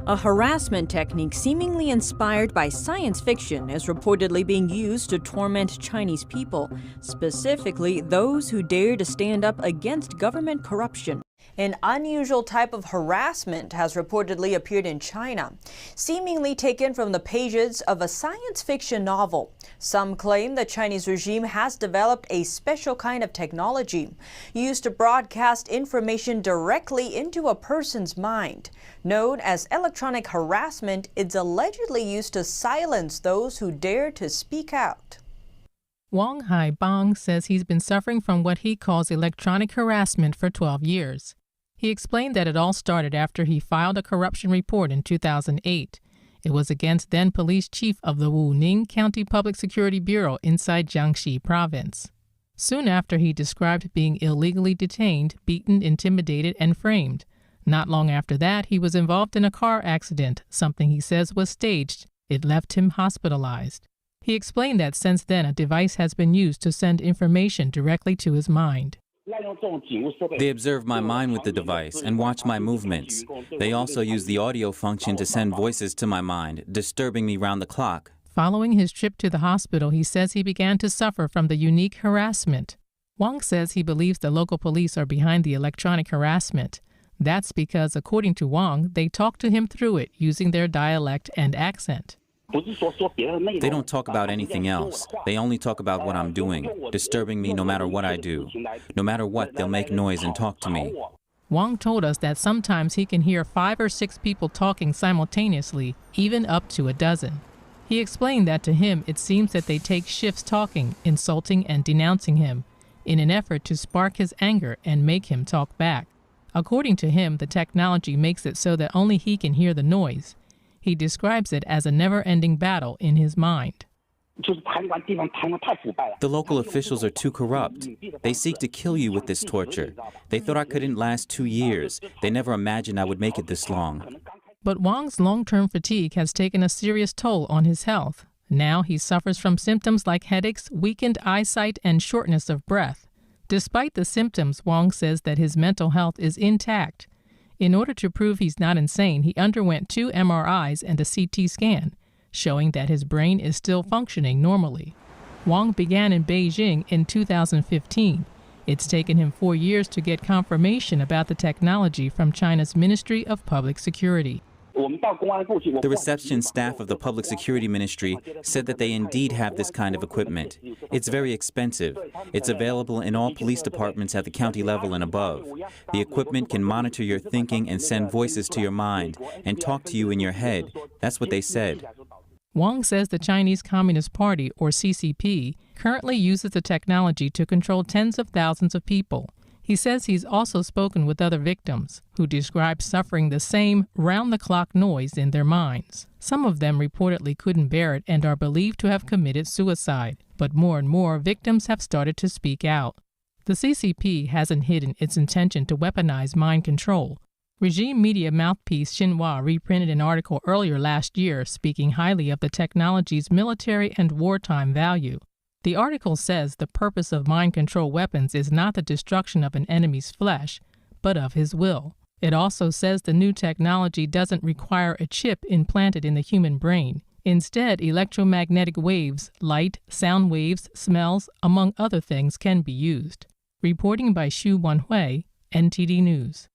A harassment technique seemingly inspired by science fiction is reportedly being used to torment Chinese people, specifically those who dare to stand up against government corruption. An unusual type of harassment has reportedly appeared in China, seemingly taken from the pages of a science fiction novel. Some claim the Chinese regime has developed a special kind of technology used to broadcast information directly into a person's mind. Known as electronic harassment, it's allegedly used to silence those who dare to speak out. Wang Haibang says he's been suffering from what he calls electronic harassment for 12 years. He explained that it all started after he filed a corruption report in 2008. It was against then police chief of the Wuning County Public Security Bureau inside Jiangxi province. Soon after, he described being illegally detained, beaten, intimidated, and framed. Not long after that, he was involved in a car accident, something he says was staged. It left him hospitalized. He explained that since then, a device has been used to send information directly to his mind. They observe my mind with the device and watch my movements. They also use the audio function to send voices to my mind, disturbing me round the clock. Following his trip to the hospital, he says he began to suffer from the unique harassment. Wang says he believes the local police are behind the electronic harassment. That's because, according to Wang, they talk to him through it using their dialect and accent. They don't talk about anything else. They only talk about what I'm doing, disturbing me no matter what I do. No matter what, they'll make noise and talk to me. Wang told us that sometimes he can hear 5 or 6 people talking simultaneously, even up to a dozen. He explained that to him it seems that they take shifts talking, insulting, and denouncing him, in an effort to spark his anger and make him talk back. According to him, the technology makes it so that only he can hear the noise. He describes it as a never-ending battle in his mind. The local officials are too corrupt. They seek to kill you with this torture. They thought I couldn't last 2 years. They never imagined I would make it this long. But Wang's long-term fatigue has taken a serious toll on his health. Now he suffers from symptoms like headaches, weakened eyesight, and shortness of breath. Despite the symptoms, Wang says that his mental health is intact. In order to prove he's not insane, he underwent 2 MRIs and a CT scan, showing that his brain is still functioning normally. Wang began in Beijing in 2015. It's taken him 4 years to get confirmation about the technology from China's Ministry of Public Security. The reception staff of the Public Security Ministry said that they indeed have this kind of equipment. It's very expensive. It's available in all police departments at the county level and above. The equipment can monitor your thinking and send voices to your mind and talk to you in your head. That's what they said. Wang says the Chinese Communist Party, or CCP, currently uses the technology to control tens of thousands of people. He says he's also spoken with other victims who describe suffering the same round-the-clock noise in their minds. Some of them reportedly couldn't bear it and are believed to have committed suicide, but more and more victims have started to speak out. The CCP hasn't hidden its intention to weaponize mind control. Regime media mouthpiece Xinhua reprinted an article earlier last year speaking highly of the technology's military and wartime value. The article says the purpose of mind control weapons is not the destruction of an enemy's flesh, but of his will. It also says the new technology doesn't require a chip implanted in the human brain. Instead, electromagnetic waves, light, sound waves, smells, among other things, can be used. Reporting by Xu Wanhui, NTD News.